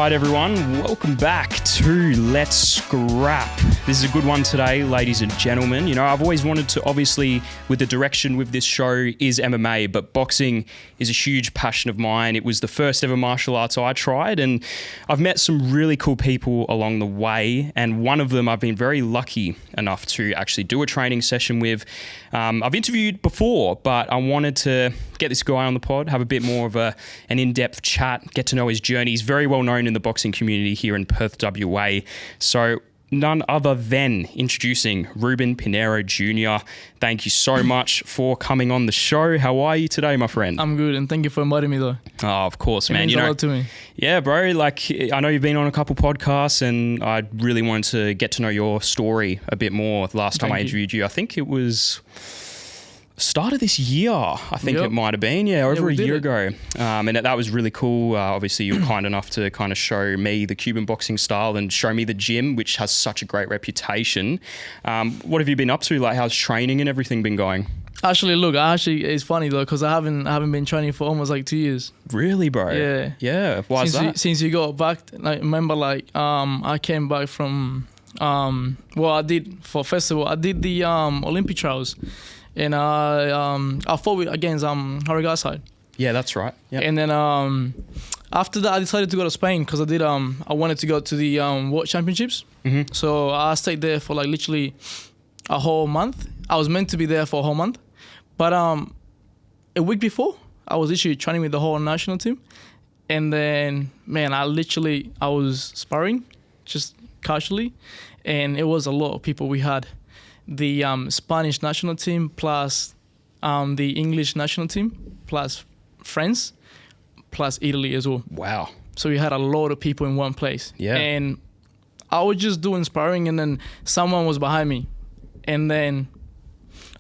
right, everyone, welcome back to Let's Scrap. This is a good one today, ladies and gentlemen. You know, I've always wanted to, obviously, with the direction with this show is MMA, but boxing is a huge passion of mine. It was the first ever martial arts I tried, and I've met some really cool people along the way, and one of them I've been very lucky enough to actually do a training session with. I've interviewed before, but I wanted to get this guy on the pod, have a bit more of an in-depth chat, get to know his journey. He's very well known in the boxing community here in Perth, WA. So none other than introducing Ruben Pineiro Jr. Thank you so much for coming on the show. How are you today, my friend? I'm good, and thank you for inviting me, though. Oh, of course, man. It means a lot to me. Yeah, bro. Like, I know you've been on a couple podcasts, and I really wanted to get to know your story a bit more. Last time I interviewed you, I think it was start of this year, I think it might have been, over a year ago. And that was really cool. Obviously, you were kind enough to kind of show me the Cuban boxing style and show me the gym, which has such a great reputation. What have you been up to? Like, how's training and everything been going? Actually, look, it's funny though, because I haven't been training for almost like 2 years. Really, bro? Yeah. Yeah. Why is that? Since you got back, like, remember, like, I came back from, I did the Olympic trials. And I fought against Harrigaside. Yeah, that's right. Yep. And then after that, I decided to go to Spain because I wanted to go to the World Championships. Mm-hmm. So I stayed there for like literally a whole month. I was meant to be there for a whole month, but a week before, I was literally training with the whole national team. And then, man, I was sparring just casually, and it was a lot of people we had. The Spanish national team plus the English national team plus France plus Italy as well. Wow. So we had a lot of people in one place. Yeah. And I was just doing sparring, and then someone was behind me. And then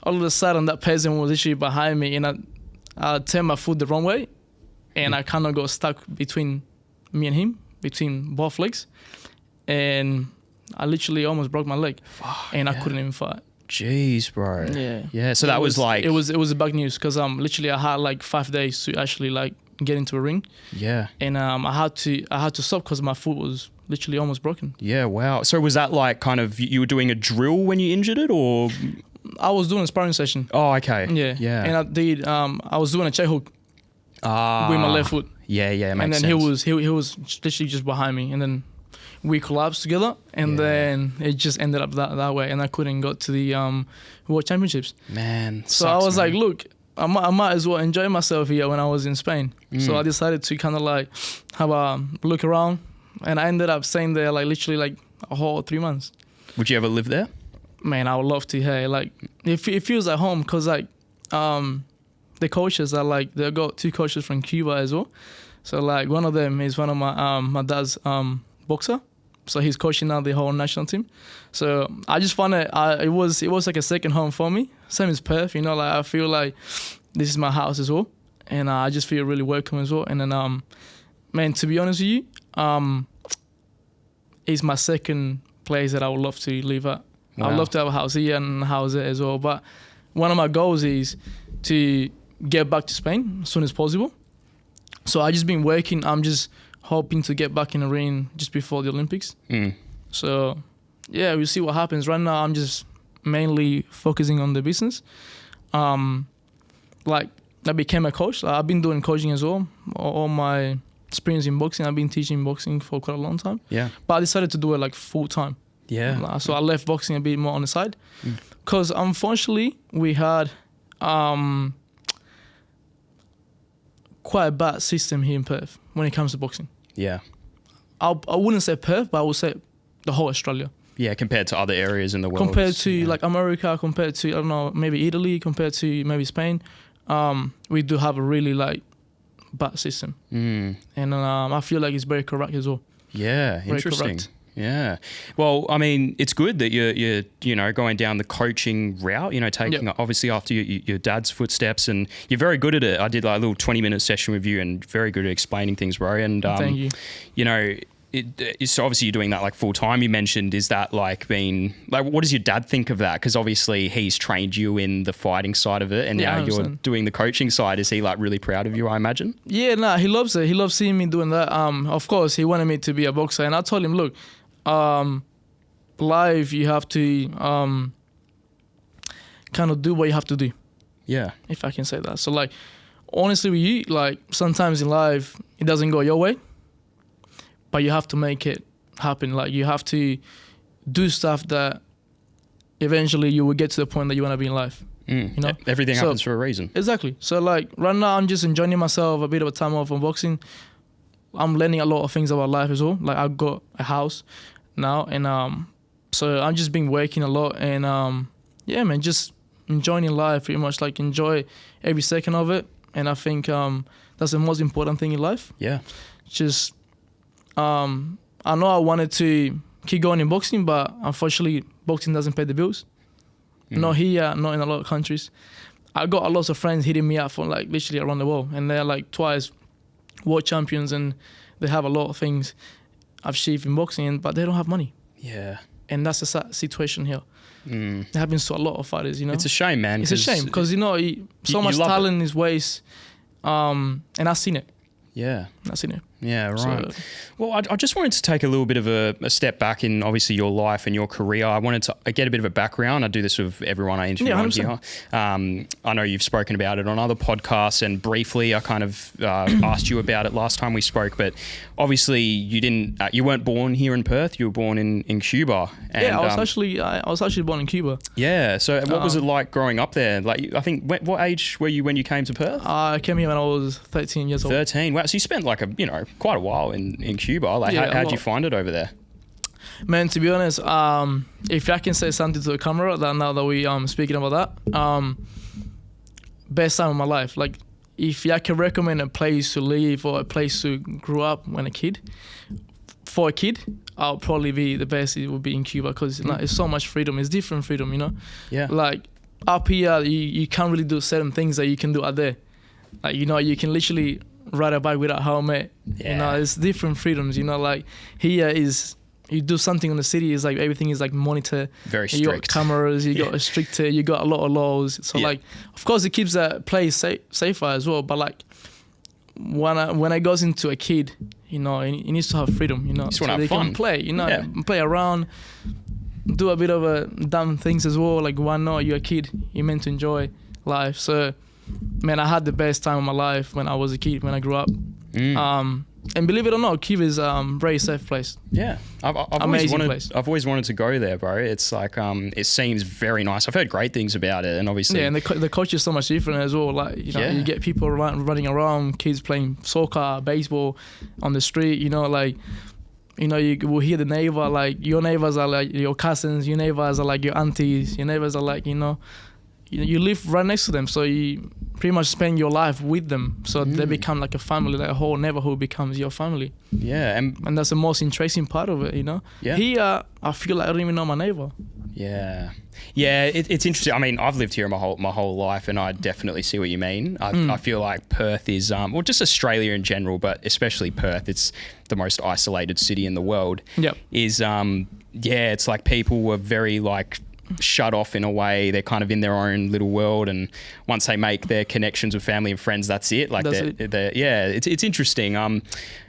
all of a sudden that person was literally behind me, and I turned my foot the wrong way, and I kind of got stuck between me and him, between both legs. And I literally almost broke my leg, and I couldn't even fight. Jeez, bro. Yeah. Yeah. So that was like, it was a bad news because literally I had like 5 days to actually like get into a ring. Yeah. And I had to stop because my foot was literally almost broken. Yeah. Wow. So was that like kind of you were doing a drill when you injured it, or? I was doing a sparring session. Oh, okay. Yeah. Yeah. And I did. I was doing a check hook with my left foot. Yeah. Yeah. And then sense. he was literally just behind me, and then we collapsed together, and then it just ended up that way, and I couldn't go to the World Championships. Man, so I was like, look, I might as well enjoy myself here when I was in Spain. So I decided to kind of like have a look around, and I ended up staying there like literally like a whole 3 months. Would you ever live there? Man, I would love to. Hey, like it feels like home because like the coaches are like, they got 2 coaches from Cuba as well. So like one of them is one of my dad's boxer. So he's coaching now the whole national team. So I just found it was like a second home for me. Same as Perth, you know, like I feel like this is my house as well. And I just feel really welcome as well. And then, man, to be honest with you, it's my second place that I would love to live at. Wow. I'd love to have a house here and a house there as well. But one of my goals is to get back to Spain as soon as possible. So I just been working. I'm just hoping to get back in the ring just before the Olympics. So, yeah, we'll see what happens. Right now, I'm just mainly focusing on the business. Like, I became a coach. I've been doing coaching as well. All my experience in boxing, I've been teaching boxing for quite a long time. Yeah. But I decided to do it like full time. Yeah. So I left boxing a bit more on the side. Because unfortunately, we had quite a bad system here in Perth when it comes to boxing. Yeah. I wouldn't say Perth, but I would say the whole Australia. Yeah, compared to other areas in the world. Compared to like America, compared to, I don't know, maybe Italy, compared to maybe Spain, we do have a really like bad system. And I feel like it's very corrupt as well. Yeah, very interesting. Corrupt. Yeah. Well, I mean, it's good that you're going down the coaching route, taking obviously after your dad's footsteps, and you're very good at it. I did like a little 20-minute session with you and very good at explaining things, bro. And, thank you. so obviously you're doing that like full time. You mentioned, is that like been like, what does your dad think of that? Because obviously he's trained you in the fighting side of it, and now you're doing the coaching side. Is he like really proud of you, I imagine? Yeah, nah, he loves it. He loves seeing me doing that. Of course, he wanted me to be a boxer, and I told him, look, life, you have to kind of do what you have to do. Yeah. If I can say that. So like, honestly with you, like sometimes in life, it doesn't go your way, but you have to make it happen. Like you have to do stuff that eventually you will get to the point that you want to be in life. You know, everything happens for a reason. Exactly. So like right now, I'm just enjoying myself, a bit of a time off from boxing. I'm learning a lot of things about life as well. Like I've got a house now, and so I'm just been working a lot, and yeah, man, just enjoying life pretty much. Like enjoy every second of it, and I think that's the most important thing in life. Yeah. Just I know I wanted to keep going in boxing, but unfortunately, boxing doesn't pay the bills. Not here, not in a lot of countries. I got a lot of friends hitting me up from like literally around the world, and they're like twice world champions, and they have a lot of things achieved in boxing, but they don't have money. Yeah. And that's the sad situation here. It happens to a lot of fighters, you know. It's a shame, man. It's a shame because, you know, so much talent is waste, and I've seen it. Yeah. I've seen it. Yeah, right. So, well, I just wanted to take a little bit of a step back in obviously your life and your career. I wanted to get a bit of a background. I do this with everyone I interview on here. I know you've spoken about it on other podcasts, and briefly I kind of asked you about it last time we spoke, but obviously you weren't born here in Perth. You were born in Cuba. And, yeah, I was actually born in Cuba. Yeah. So what was it like growing up there? Like, I think what age were you when you came to Perth? I came here when I was 13 years old. 13. Wow. So you spent like quite a while in Cuba. Like, how'd you find it over there? Man, to be honest, if I can say something to the camera, that now that we speaking about that, best time of my life. Like, if I can recommend a place to live or a place to grow up when a kid, for a kid, I'll probably be the best. It would be in Cuba because it's so much freedom. It's different freedom, you know. Yeah. Like up here, you can't really do certain things that you can do out there. Like, you know, you can literally ride a bike without a helmet. Yeah. You know, it's different freedoms. You know, like here is you do something in the city is like everything is like monitored. Very strict. You got cameras. You got restricted. You got a lot of laws. So like, of course, it keeps that place safer as well. But like, when I goes into a kid, you know, he needs to have freedom. You know, so they can play. You know, play around, do a bit of dumb things as well. Like, why not? You're a kid. You're meant to enjoy life. So, man, I had the best time of my life when I was a kid, when I grew up. And believe it or not, Cuba is a very safe place. Yeah, I've always wanted to go there, bro. It's like it seems very nice. I've heard great things about it, and obviously and the culture is so much different as well. Like, you know, you get people running around, kids playing soccer, baseball on the street. You know, like, you know, you will hear the neighbor, like your neighbors are like your cousins, your neighbors are like your aunties, your neighbors are like, you know, you live right next to them, so you pretty much spend your life with them. So they become like a family, like a whole neighborhood becomes your family. Yeah, and that's the most interesting part of it, you know. Yeah. Here, I feel like I don't even know my neighbor. Yeah, it's interesting. I mean, I've lived here my whole life, and I definitely see what you mean. I feel like Perth is, well, just Australia in general, but especially Perth. It's the most isolated city in the world. Yep. It's like people were very like shut off in a way. They're kind of in their own little world, and once they make their connections with family and friends, that's it. Like, it's interesting.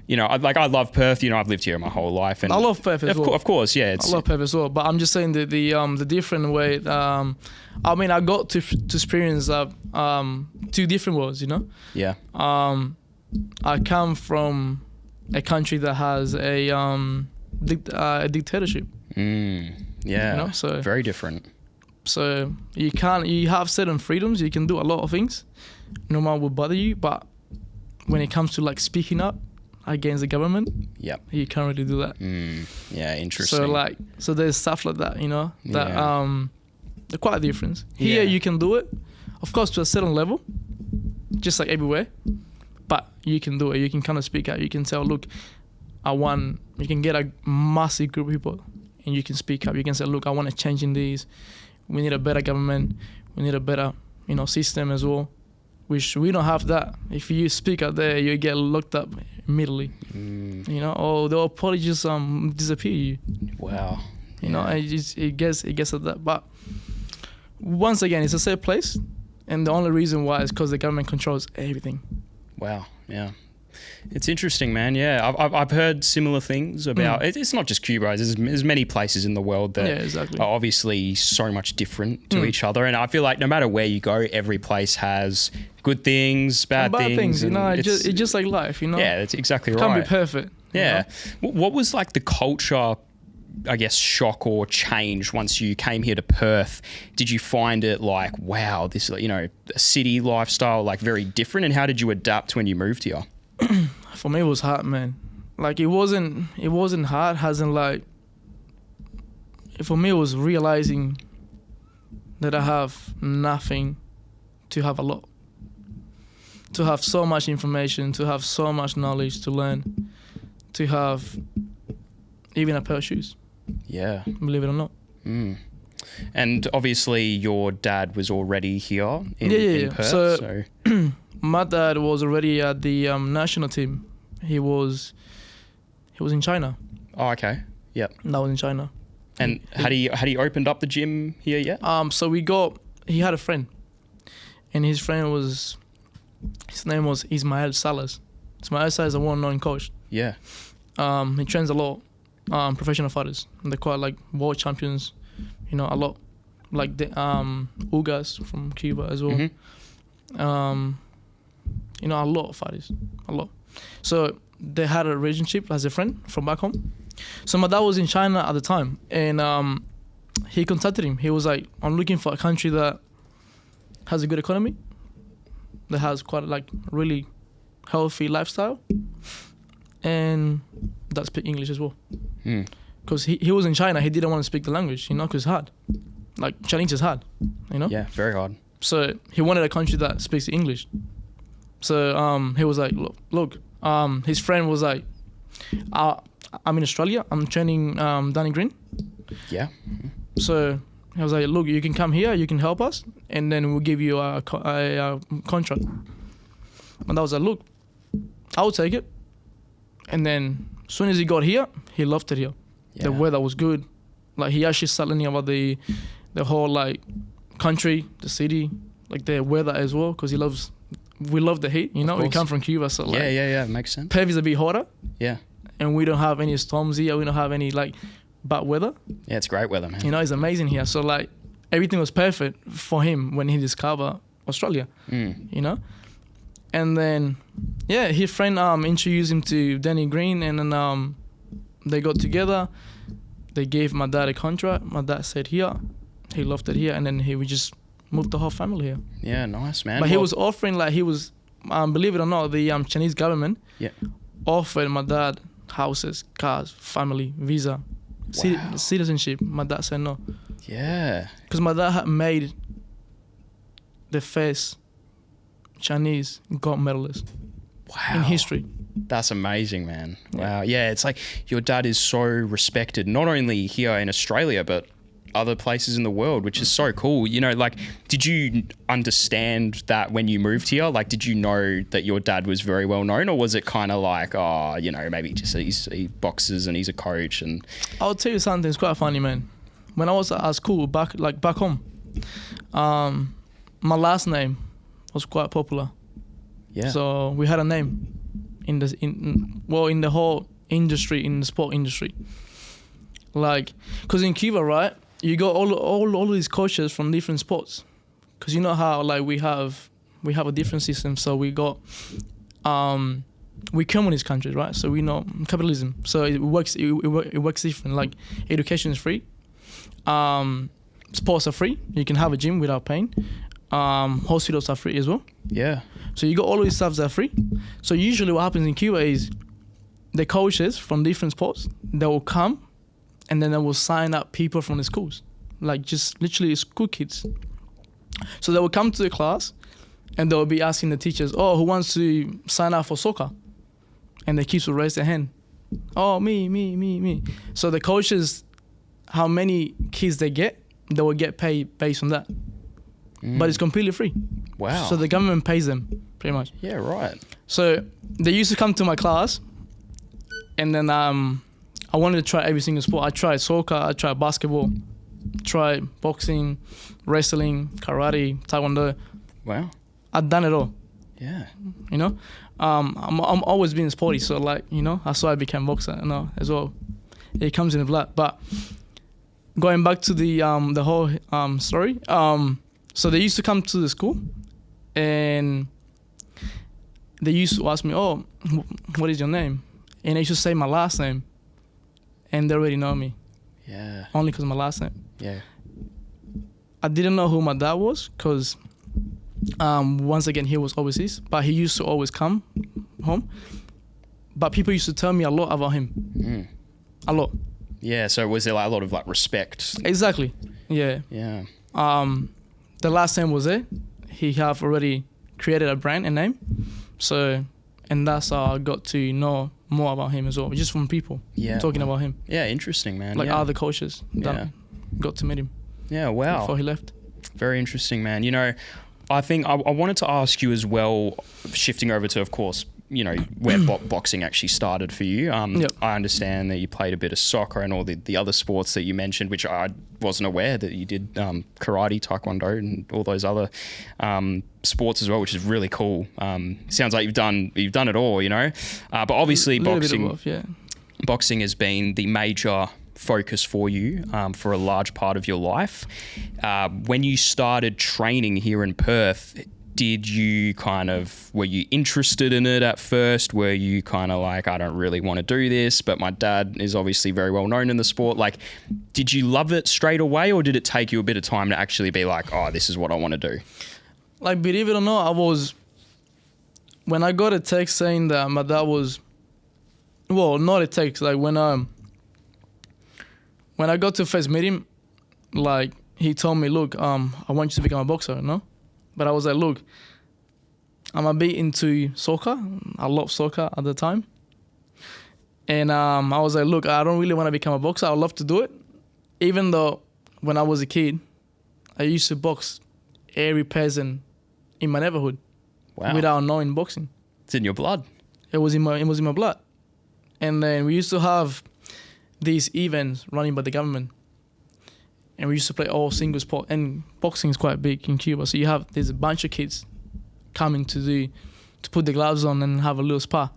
You know, I love Perth. You know, I've lived here my whole life, and I love Perth as well. Of course, yeah. I love Perth as well, but I'm just saying that the different way. I mean, I got to experience two different worlds. You know. Yeah. I come from a country that has a dictatorship. Yeah, you know, so very different. So you have certain freedoms. You can do a lot of things. No one will bother you. But when it comes to like speaking up against the government, you can't really do that. Yeah, interesting. So there's stuff like that, you know, that they're quite a difference. Here you can do it, of course, to a certain level, just like everywhere. But you can do it. You can kind of speak out. You can tell, look, you can get a massive group of people, and you can speak up. You can say, look, I want to change in these. We need a better government. We need a better, you know, system as well. which we don't have that. If you speak out there, you get locked up immediately. You know, or the apologies disappear you. Wow. You know, it gets at that. But once again, it's a safe place, and the only reason why is because the government controls everything. Wow. Yeah. It's interesting, man. Yeah, I've heard similar things about. It's not just Cuba. There's many places in the world that are obviously so much different to each other, and I feel like no matter where you go, every place has good things, bad things. You know, it's just like life. You know. Yeah, that's exactly right. Can't be perfect. Yeah. What was like the culture, I guess, shock or change once you came here to Perth? Did you find it like, wow, this, you know, a city lifestyle, like very different? And how did you adapt when you moved here? For me, it was hard, man. Like it wasn't hard. Hasn't like. For me, it was realizing that I have nothing to have a lot. To have so much information, to have so much knowledge to learn, to have even a pair of shoes. Yeah. Believe it or not. And obviously your dad was already here in Perth. So my dad was already at the national team. He was in China. Oh, okay. Yep. That was in China. And had he opened up the gym here yet? So he had a friend, and his friend his name was Ismael Salas. Ismael Salas is a well-known coach. Yeah. He trains a lot professional fighters. They're quite like world champions, you know, a lot. Like the Ugas from Cuba as well. You know, a lot of fighters, a lot. So they had a relationship as a friend from back home. So my dad was in China at the time, and he contacted him. He was like, I'm looking for a country that has a good economy, that has quite like really healthy lifestyle, and that speak English as well. Because he was in China, he didn't want to speak the language, you know, because it's hard. Like Chinese is hard, you know? Yeah, very hard. So he wanted a country that speaks English. So he was like, look. His friend was like, I'm in Australia. I'm training Danny Green. Yeah. So he was like, look, you can come here. You can help us, and then we'll give you a contract. And I was like, look, I'll take it. And then as soon as he got here, he loved it here. Yeah. The weather was good. Like he actually started learning about the whole like country, the city, like the weather as well, because we love the heat, you know. We come from Cuba, so like yeah, makes sense. Perth is a bit hotter. Yeah. And we don't have any storms here. We don't have any like bad weather. Yeah, it's great weather, man. You know, it's amazing here. So like everything was perfect for him when he discovered Australia. You know. And then his friend introduced him to Danny Green, and then they got together. They gave my dad a contract. My dad said here. He loved it here, and then we just moved the whole family here. Yeah, nice, man. But he was offering, like, believe it or not, the Chinese government offered my dad houses, cars, family, visa, citizenship. My dad said no. Yeah. Because my dad had made the first Chinese gold medalist in history. That's amazing, man. Wow. Yeah, it's like your dad is so respected, not only here in Australia, but other places in the world, which is so cool. You know, like, did you understand that when you moved here? Like, did you know that your dad was very well known, or was it kind of like, oh, you know, maybe just he boxes and he's a coach? And I'll tell you something. It's quite funny, man. When I was at school back home, my last name was quite popular. Yeah. So we had a name in the whole industry, in the sport industry. Like, because in Cuba, right, you got all these coaches from different sports. Because you know how, like, we have a different system. So we got we communist countries, right? So we know capitalism. So it works different. Like, education is free. Sports are free. You can have a gym without paying. Hospitals are free as well. Yeah. So you got all these stuff that are free. So usually what happens in Cuba is the coaches from different sports, they will come and then they will sign up people from the schools, like just literally school kids. So they will come to the class and they will be asking the teachers, oh, who wants to sign up for soccer? And the kids will raise their hand. Oh, me. So the coaches, how many kids they will get paid based on that. but it's completely free. Wow. So the government pays them pretty much. Yeah, right. So they used to come to my class, and then I wanted to try every single sport. I tried soccer, I tried basketball, tried boxing, wrestling, karate, taekwondo. Wow. I've done it all. Yeah. You know, I'm always been sporty, so like, you know, that's why I became boxer, you know, as well. It comes in the blood. But going back to the whole story, so they used to come to the school, and they used to ask me, "Oh, what is your name?" And I used to say my last name, and they already know me. Yeah. Only because my last name. Yeah. I didn't know who my dad was because, once again, he was overseas, but he used to always come home. But people used to tell me a lot about him. Mm. A lot. Yeah. So was there like a lot of like respect? Exactly. Yeah. Yeah. The last name was there. He have already created a brand and name. So, and that's how I got to know more about him as well, just from people talking about him. Yeah, interesting, man. Like yeah. other coaches that got to meet him. Yeah, wow. Before he left. Very interesting, man. You know, I think I wanted to ask you as well, shifting over to, of course, you know, where boxing actually started for you. I understand that you played a bit of soccer and all the other sports that you mentioned, which I wasn't aware that you did, karate, taekwondo, and all those other sports as well, which is really cool. Sounds like you've done it all, you know. But obviously, boxing has been the major focus for you for a large part of your life. When you started training here in Perth, were you interested in it at first? Were you kind of like, I don't really want to do this, but my dad is obviously very well known in the sport. Like, did you love it straight away, or did it take you a bit of time to actually be like, oh, this is what I want to do? Like, believe it or not, when I got a text saying that my dad was, well, not a text, like when I got to first meet him, like, he told me, look, I want you to become a boxer, you know? But I was like, look, I'm a bit into soccer. I love soccer at the time. And I was like, look, I don't really want to become a boxer. I'd love to do it. Even though when I was a kid, I used to box every person in my neighborhood. Wow. Without knowing boxing. It's in your blood. It was in my blood. And then we used to have these events running by the government. And we used to play all single sport, and boxing is quite big in Cuba. So there's a bunch of kids coming to put the gloves on and have a little spa.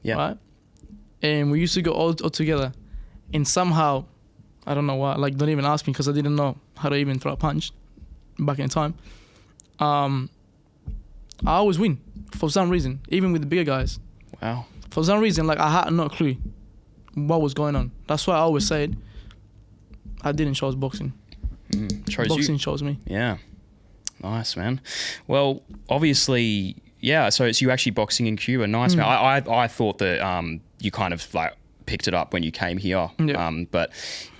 Yeah. Right? And we used to go all together. And somehow, I don't know why, like, don't even ask me because I didn't know how to even throw a punch back in time. I always win for some reason, even with the bigger guys. Wow. For some reason, like, I had no clue what was going on. That's why I always said I didn't choose boxing. Boxing chose me. Yeah. Nice, man. Well, obviously, yeah, so it's you actually boxing in Cuba. Nice, man. I thought that you kind of like picked it up when you came here. Yeah. But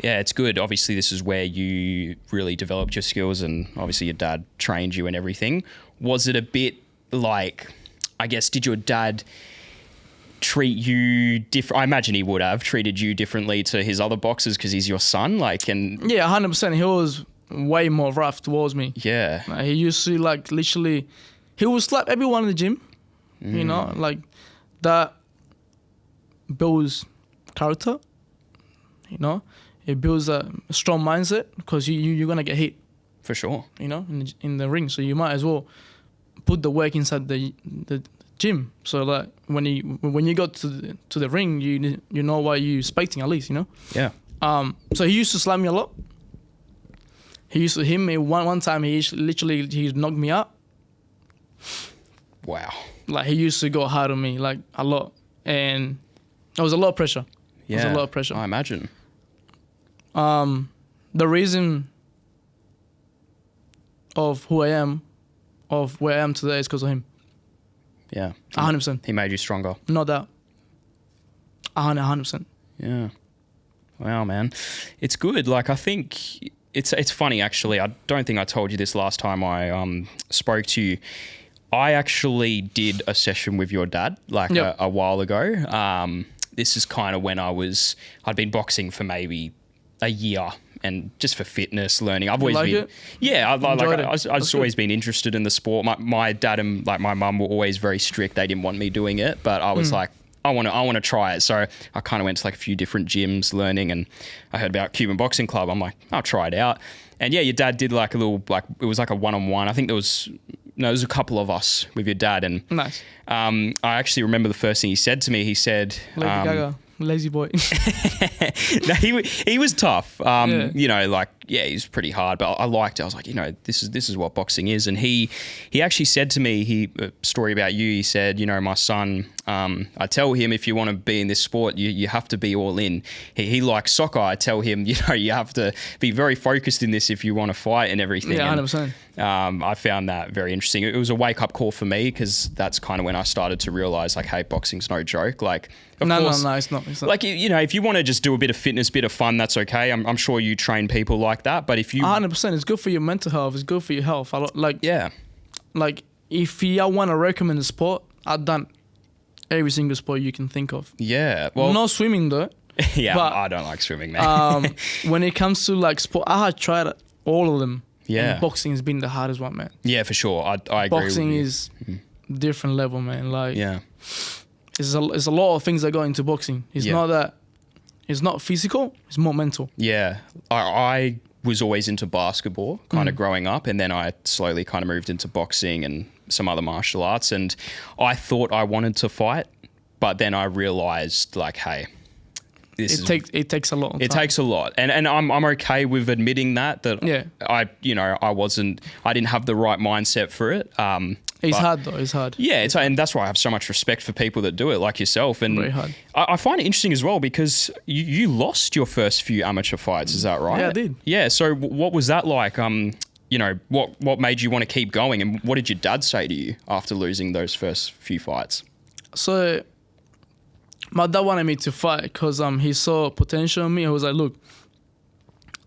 yeah, it's good. Obviously, this is where you really developed your skills, and obviously your dad trained you and everything. Was it a bit like, I guess, did your dad treat you different? I imagine he would have treated you differently to his other boxers because he's your son, like, and yeah, 100%. He was way more rough towards me. Yeah. He used to, like, literally, he would slap everyone in the gym. You know, like, that builds character. You know, it builds a strong mindset because you're gonna get hit for sure. You know, in the ring, so you might as well put the work inside the gym. So that when you got to the ring, you know what you're expecting at least. You know. Yeah. So he used to slam me a lot. He used to hit me one time. He knocked me out. Wow. Like, he used to go hard on me, like, a lot, and there was a lot of pressure. Yeah. There was a lot of pressure. I imagine. The reason of who I am, of where I am today, is because of him. Yeah. 100%. He made you stronger. No doubt. 100%. Yeah. Wow, man. It's good. Like, I think it's funny, actually. I don't think I told you this last time I spoke to you. I actually did a session with your dad, like, a while ago. This is kind of when I'd been boxing for maybe a year, and just for fitness, learning. I've always like been, it? yeah, Enjoyed it? I've just always been interested in the sport. My dad and like my mum were always very strict. They didn't want me doing it, but I was like, I want to try it. So I kind of went to like a few different gyms learning, and I heard about Cuban Boxing Club. I'm like, I'll try it out. And yeah, your dad did like a little, like, it was like a one-on-one. I think there was a couple of us with your dad. And Nice. I actually remember the first thing he said to me. He said, Lady Gaga, lazy boy. no, he was tough. Yeah. You know, like, yeah, he was pretty hard, but I liked it. I was like, you know, this is what boxing is. And he actually said to me, a story about you. He said, you know, my son, I tell him if you want to be in this sport, you have to be all in. He likes soccer. I tell him, you know, you have to be very focused in this if you want to fight and everything. Yeah, 100%. I found that very interesting. It was a wake up call for me because that's kind of when I started to realize, like, hey, boxing's no joke. Like, of course, No, it's not. like, you know, if you want to just do a bit of fitness, bit of fun, that's okay. I'm sure you train people like that. But if you 100%, it's good for your mental health. It's good for your health. yeah, Like, if you want to recommend a sport, I've done every single sport you can think of. yeah. Well, Not swimming though. yeah, but, I don't like swimming, man. When it comes to like sport, I have tried all of them. Yeah. And boxing has been the hardest one, man. Yeah, for sure. I agree Boxing with you. is different level, man. Like, Yeah. it's a lot of things that go into boxing. It's not physical. It's more mental. Yeah. I was always into basketball kind of growing up, and then I slowly kind of moved into boxing and some other martial arts, and I thought I wanted to fight, but then I realized, like, hey, It takes a lot of time. it takes a lot, and I'm okay with admitting that Yeah. I didn't have the right mindset for it. It's but- hard though. It's hard. Yeah, and that's why I have so much respect for people that do it, like yourself. And Very hard. I find it interesting as well because you lost your first few amateur fights. Is that right? Yeah, I did. Yeah. So what was that like? You know, what made you want to keep going, and what did your dad say to you after losing those first few fights? So my dad wanted me to fight because he saw potential in me. He was like, look,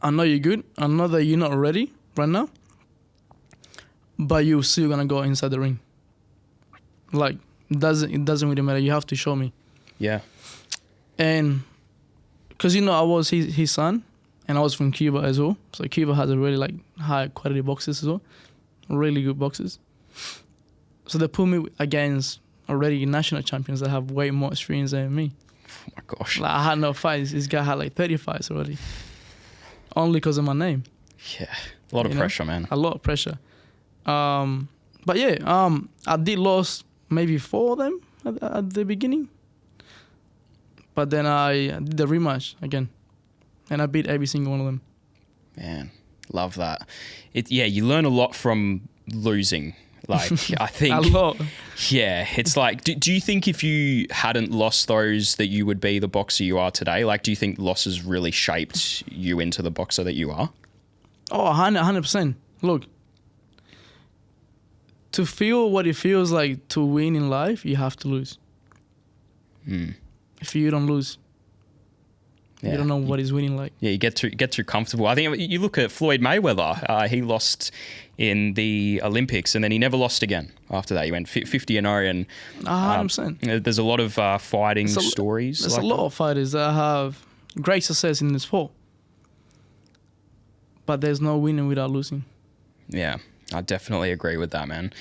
I know you're good. I know that you're not ready right now, but you're still gonna go inside the ring. Like, it doesn't really matter. You have to show me. Yeah. And because, you know, I was his son, and I was from Cuba as well. So Cuba has a really like high quality boxers as well, really good boxers. So they put me against already national champions that have way more experience than me. Oh my gosh. Like, I had no fights. This guy had like 30 fights already, only because of my name. Yeah. A lot of pressure, man. A lot of pressure. But yeah, I did lose maybe 4 of them at the beginning. But then I did the rematch again, and I beat every single one of them. Man, love that. You learn a lot from losing. Like, I think A lot. Yeah, it's like, do you think if you hadn't lost those that you would be the boxer you are today? Like, do you think losses really shaped you into the boxer that you are? Oh, 100%. Look, to feel what it feels like to win in life, you have to lose. If you don't lose, Yeah. you don't know what is winning like. Yeah, you get too comfortable. I think you look at Floyd Mayweather. He lost in the Olympics, and then he never lost again after that. He went 50-0, and 100%. there's a lot of fighting stories. There's like a lot of fighters that have great success in the sport, but there's no winning without losing. Yeah, I definitely agree with that, man.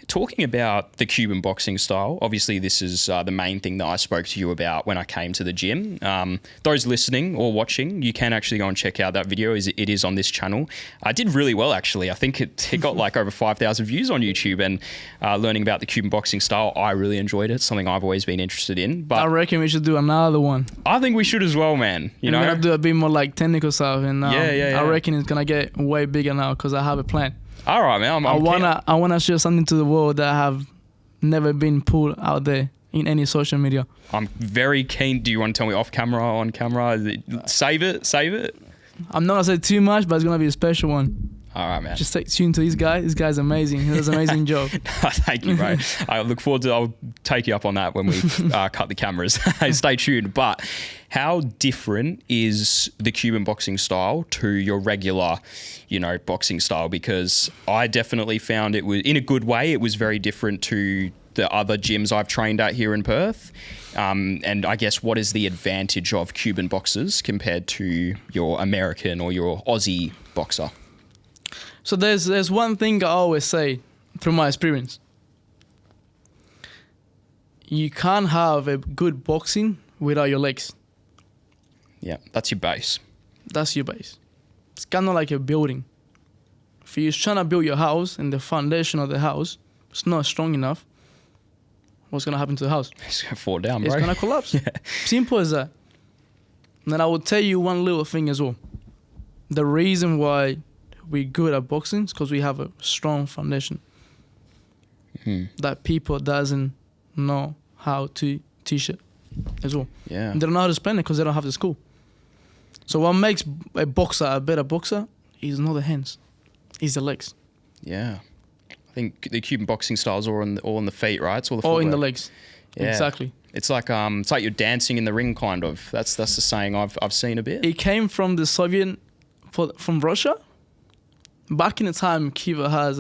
Talking about the Cuban boxing style, obviously this is the main thing that I spoke to you about when I came to the gym. Those listening or watching, you can actually go and check out that video. It is on this channel. I did really well, actually. I think it got like over 5,000 views on YouTube, and learning about the Cuban boxing style, I really enjoyed it. It's something I've always been interested in. But I reckon we should do another one. I think we should as well, man. We're gonna do a bit more like technical stuff, and Yeah. I reckon it's gonna get way bigger now because I have a plan. All right, man. I wanna share something to the world that I have never been put out there in any social media. I'm very keen. Do you want to tell me off camera, on camera? Save it. I'm not gonna say too much, but it's gonna be a special one. All right, man. Just stay tuned to this guy. This guy's amazing. He does an amazing job. Thank you, bro. I look forward to. I'll take you up on that when we cut the cameras. Stay tuned. But how different is the Cuban boxing style to your regular, boxing style? Because I definitely found it was, in a good way, it was very different to the other gyms I've trained at here in Perth. And I guess what is the advantage of Cuban boxers compared to your American or your Aussie boxer? So there's one thing I always say through my experience. You can't have a good boxing without your legs. Yeah, that's your base. That's your base. It's kind of like a building. If you're trying to build your house and the foundation of the house is not strong enough, what's going to happen to the house? It's going to fall down, bro. It's going to collapse. Yeah. Simple as that. And then I will tell you one little thing as well. The reason why we're good at boxing is because we have a strong foundation that people doesn't know how to teach it as well. Yeah. They don't know how to explain it because they don't have the school. So what makes a boxer a better boxer is not the hands, it's the legs. Yeah. I think the Cuban boxing styles are all on the feet, right? It's all the All in the footwork. legs. Yeah. Exactly. It's like you're dancing in the ring, kind of. That's the saying I've seen a bit. It came from the from Russia. Back in the time, Cuba has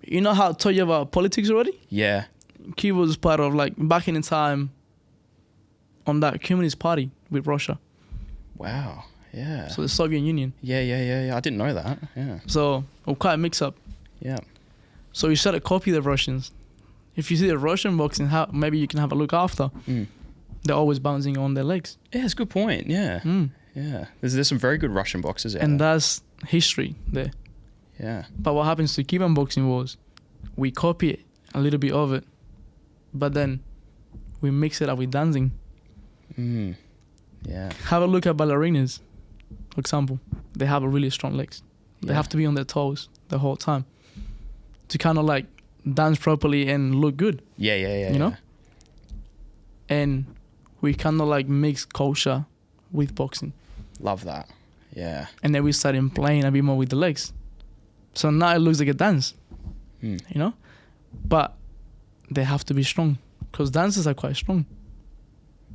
you know how I told you about politics already? Yeah. Cuba was part of, like, back in the time, on that communist party with Russia. Wow. Yeah. So the Soviet Union. Yeah. I didn't know that. Yeah. So we're quite a mix up. Yeah. So you start to copy the Russians. If you see the Russian boxing, maybe you can have a look after. They're always bouncing on their legs. Yeah, that's a good point. Yeah. Yeah. There's some very good Russian boxers out And there. that's history there. Yeah. But what happens to Cuban boxing was we copy it, a little bit of it, but then we mix it up with dancing. Yeah. Have a look at ballerinas, for example. They have a really strong legs. They have to be on their toes the whole time to kind of like dance properly and look good. Yeah. You know? And we kind of like mix culture with boxing. Love that. Yeah. And then we started playing a bit more with the legs. So now it looks like a dance, you know? But they have to be strong because dancers are quite strong.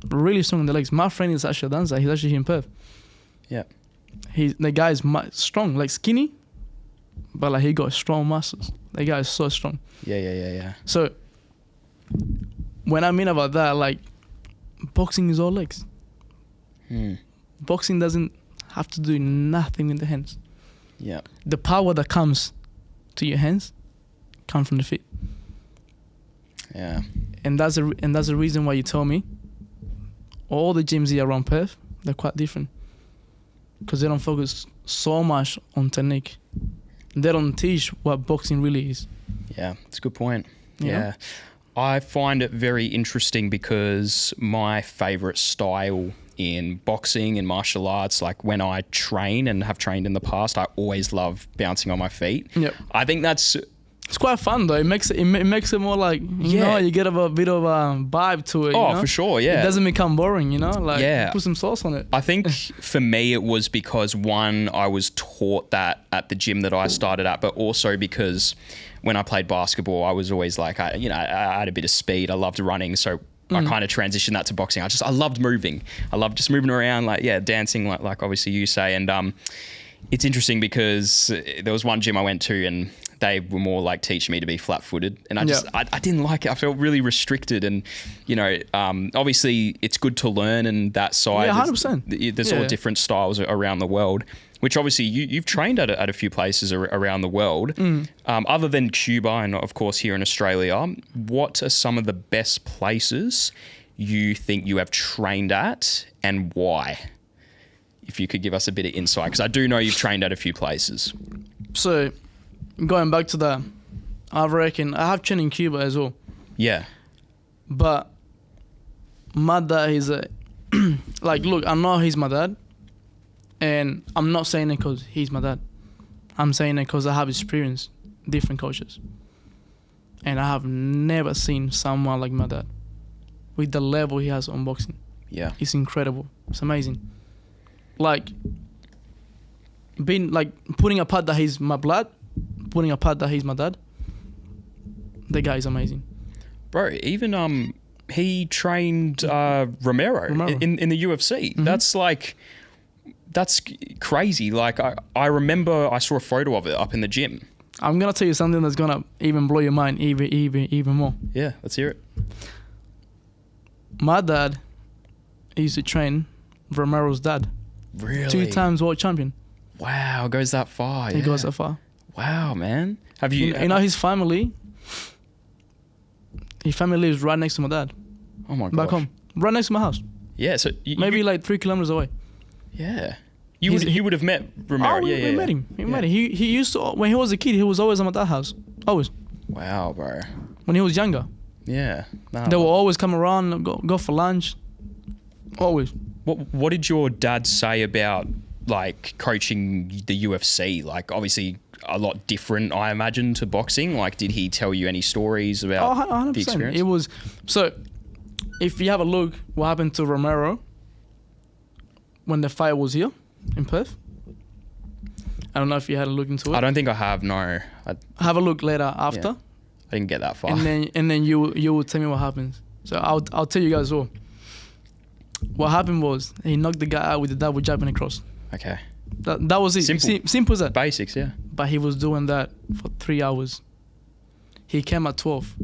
Really strong in the legs. My friend is actually a dancer. He's actually here in Perth. Yeah. The guy is strong, like skinny, but like he got strong muscles. The guy is so strong. Yeah. So when I mean about that, like, boxing is all legs. Boxing doesn't have to do nothing with the hands. Yeah. The power that comes to your hands comes from the feet. Yeah. And that's the reason why you tell me all the gyms here around Perth, they're quite different. Because they don't focus so much on technique. They don't teach what boxing really is. Yeah, it's a good point. You know? I find it very interesting because my favourite style in boxing and martial arts, like when I train and have trained in the past, I always love bouncing on my feet. Yep. I think it's quite fun though. It makes it more like, you know, you get a bit of a vibe to it. Oh, you know? for sure, yeah. It doesn't become boring, you know? Like, put some sauce on it. I think for me it was because, one, I was taught that at the gym that I started at, but also because when I played basketball, I was always like, I had a bit of speed. I loved running, so I kind of transitioned that to boxing. I loved moving. I loved just moving around, dancing, like obviously you say. And it's interesting because there was one gym I went to and they were more like teaching me to be flat-footed, and I didn't like it. I felt really restricted, and obviously it's good to learn, and that side. Yeah, 100%. There's all different styles around the world, which obviously you've trained at a few places around the world. Other than Cuba and of course here in Australia, what are some of the best places you think you have trained at, and why? If you could give us a bit of insight, because I do know you've trained at a few places. So, going back to that, I reckon I have trained in Cuba as well. Yeah. But my dad is look, I know he's my dad, and I'm not saying it because he's my dad. I'm saying it because I have experienced different coaches, and I have never seen someone like my dad with the level he has on boxing. Yeah. It's incredible. It's amazing. Like, putting apart that he's my blood, putting apart that he's my dad, the guy is amazing. Bro, even he trained Romero. In the UFC. Mm-hmm. That's crazy. Like, I remember I saw a photo of it up in the gym. I'm gonna tell you something that's gonna even blow your mind even more. Yeah, let's hear it. My dad used to train Romero's dad. Really? 2 times world champion. Wow, goes that far. He goes that far. Wow, man. Have you? You know his family. His family lives right next to my dad. Oh my god. Back home, right next to my house. Yeah, so Maybe like 3 kilometers away. Yeah. You would have met Romero. Oh, we met him. We met him. He used to, when he was a kid, he was always at my dad's house. Always. Wow, bro. When he was younger. Yeah. No, They will always come around, go for lunch. Always. What did your dad say about like coaching the UFC? Like obviously a lot different, I imagine, to boxing. Like, did he tell you any stories about 100%. the experience? It was so. If you have a look, what happened to Romero when the fight was here in Perth? I don't know if you had a look into it. I don't think I have. No, Have a look later after, I didn't get that far. and then you will tell me what happens. So I'll tell you guys all. What happened was he knocked the guy out with the double jab and a cross. Okay. That was it. Simple as that. Basics, yeah. But he was doing that for 3 hours. He came at 12.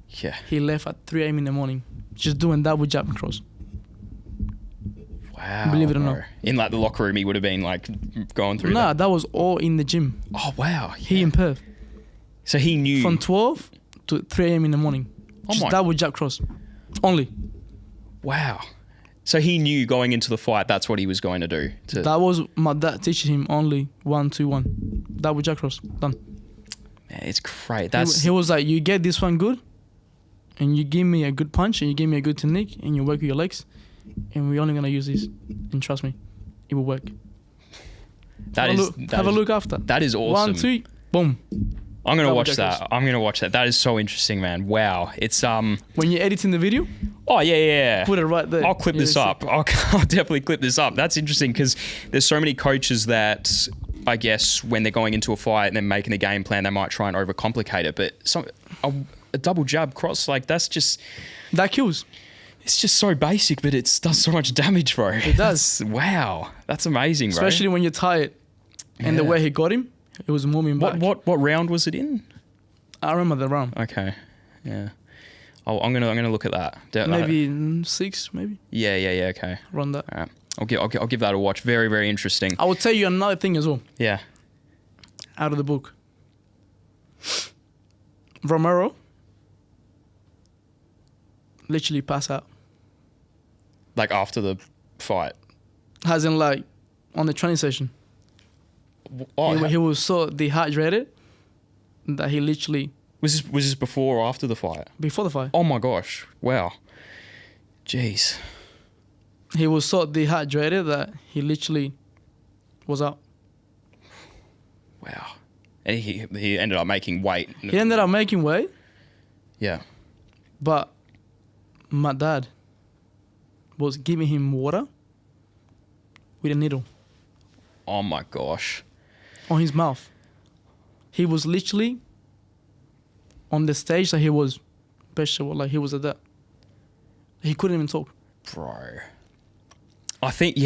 Yeah. He left at 3 a.m. in the morning, just doing double jab and cross. Wow. Believe it or bro. not. In like the locker room, he would have been like going through Nah, that was all in the gym. Oh wow. He in Perth. So he knew From 12 to 3 a.m. in the morning. Oh Just my- double jab cross. Only. Wow. So he knew going into the fight that's what he was going to do. That was my dad teaching him only 1, 2, 1. Double jab cross. Done. Man, it's great. He was like, you get this one good, and you give me a good punch, and you give me a good technique, and you work with your legs, and we're only going to use this. And trust me, it will work. Have a look after. That is awesome. 1, 2, boom. I'm gonna Double watch jab that. cross. I'm gonna watch that. That is so interesting, man. Wow. It's When you're editing the video, Oh yeah. put it right there. I'll clip You'll this see. up. I'll definitely clip this up. That's interesting because there's so many coaches that I guess when they're going into a fight and then making a game plan, they might try and overcomplicate it. But a double jab cross, like that's just That kills. it's just so basic, but it does so much damage, bro. It does. Wow, that's amazing, bro. Especially when you're tired. And the Yeah. way he got him, it was moving back. What round was it in? I remember the round. Okay, yeah. I'm gonna look at that. Maybe 6, maybe. Yeah. Okay. Around that. All right. I'll give that a watch. Very, very interesting. I will tell you another thing as well. Yeah. Out of the book. Romero literally passed out. Like after the fight. As in like on the training session. Oh, He was so dehydrated that he literally, was this before or after the fight? before the fight, Oh my gosh! Wow. Jeez. he was so dehydrated that he literally was out. Wow. And he ended up making weight. He ended up making weight, Yeah. but my dad was giving him water with a needle Oh my gosh. on his mouth. He was literally on the stage that he was vegetable, like he was at that. He couldn't even talk. Bro. I think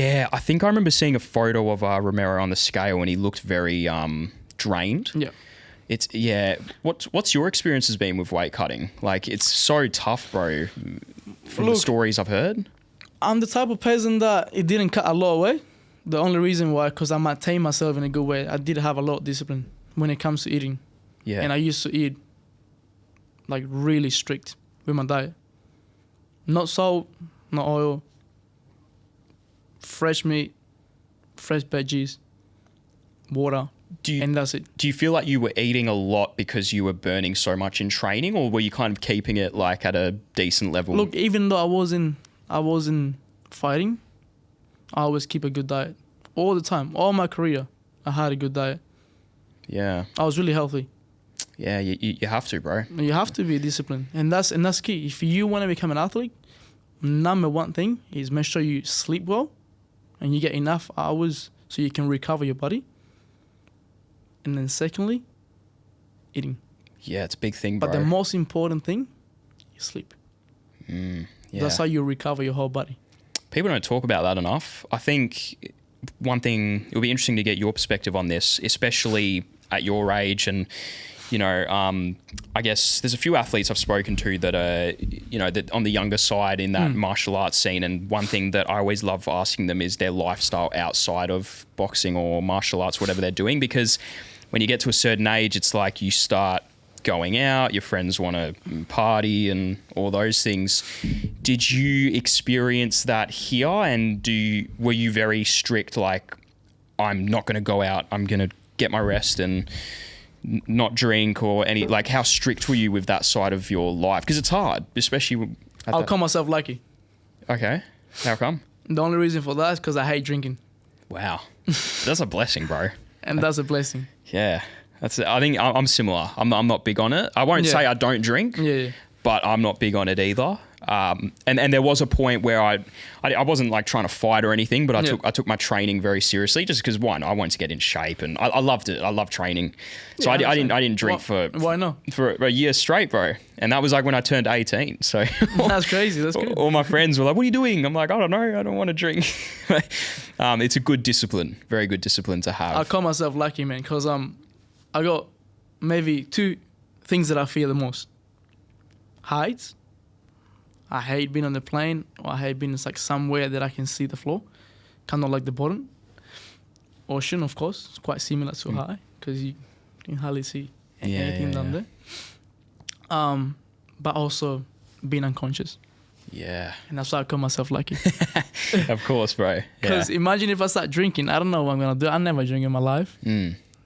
I remember seeing a photo of Romero on the scale and he looked very drained. Yeah. What's your experience has been with weight cutting? Like it's so tough, bro. From the Look, stories I've heard. I'm the type of person that it didn't cut a lot of weight. The only reason why, because I maintain myself in a good way. I did have a lot of discipline when it comes to eating. Yeah. And I used to eat like really strict with my diet. Not salt, not oil, fresh meat, fresh veggies, water, and that's it. Do you feel like you were eating a lot because you were burning so much in training, or were you kind of keeping it like at a decent level? Look, even though I wasn't fighting, I always keep a good diet all the time. All my career, I had a good diet. Yeah. I was really healthy. Yeah, you have to, bro. You have to be disciplined, and that's key. If you want to become an athlete, number one thing is make sure you sleep well, and you get enough hours so you can recover your body. And then secondly, eating. Yeah, it's a big thing, bro. But the most important thing is sleep. Yeah. That's how you recover your whole body. People don't talk about that enough. I think one thing, it would be interesting to get your perspective on this, especially at your age, and I guess there's a few athletes I've spoken to that are, that on the younger side in that martial arts scene. And one thing that I always love asking them is their lifestyle outside of boxing or martial arts, whatever they're doing, because when you get to a certain age, it's like you start going out, your friends want to party and all those things. Did you experience that here? And were you very strict, like, I'm not going to go out, I'm going to get my rest and not drink, or any, like, how strict were you with that side of your life? Because it's hard, especially I'll call myself lucky. Okay. How come? The only reason for that is because I hate drinking. Wow. That's a blessing, bro. And that's a blessing. Yeah. I think I'm similar. I'm not big on it. I won't say I don't drink, but I'm not big on it either. And there was a point where I wasn't like trying to fight or anything, but I took my training very seriously, just because, one, I wanted to get in shape, and I loved it. I love training. So I didn't drink why not? For a year straight, bro. And that was like when I turned 18. So that's crazy. That's good. All my friends were like, "What are you doing?" I'm like, "I don't know. I don't want to drink." It's a good discipline, very good discipline to have. I call myself lucky, man, because I got maybe two things that I fear the most. Heights. I hate being on the plane, or I hate being like somewhere that I can see the floor, kind of like the bottom. Ocean, of course, it's quite similar to high, because you can hardly see anything down there. But also being unconscious. Yeah. And that's why I call myself lucky. Of course, bro. Because imagine if I start drinking, I don't know what I'm going to do. I never drink in my life.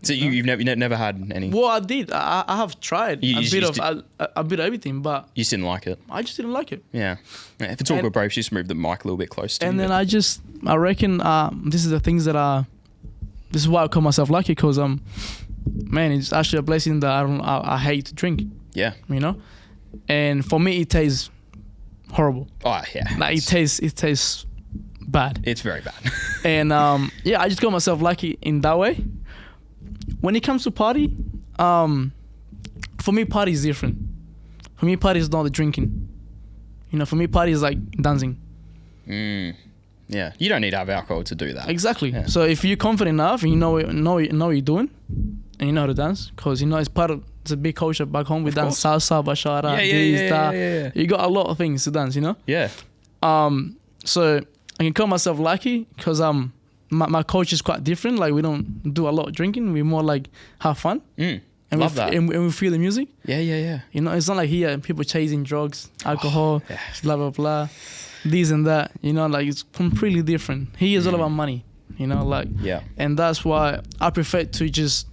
So you've never had any? Well, I did. I have tried a bit of everything, but you just didn't like it. I just didn't like it. Yeah. If it's all good, bro, just move the mic a little bit close to you. And then I reckon this is the things that this is why I call myself lucky, because man, it's actually a blessing that I hate to drink. Yeah. And for me, it tastes horrible. Oh yeah. Like it tastes bad. It's very bad. And I just call myself lucky in that way. When it comes to party, for me, party is different. For me, party is not the drinking. For me, party is like dancing. Yeah, you don't need to have alcohol to do that. Exactly. Yeah. So if you're confident enough and you know what you're doing, and you know how to dance, because it's part of a big culture back home. We dance salsa, bachata, yeah. You got a lot of things to dance. Yeah. So I can call myself lucky because my culture is quite different. Like, we don't do a lot of drinking. We more like have fun. And love that. And we feel the music. Yeah. It's not like here people chasing drugs, alcohol, blah blah blah, this and that. Like, it's completely different. Here is all about money. And that's why I prefer to just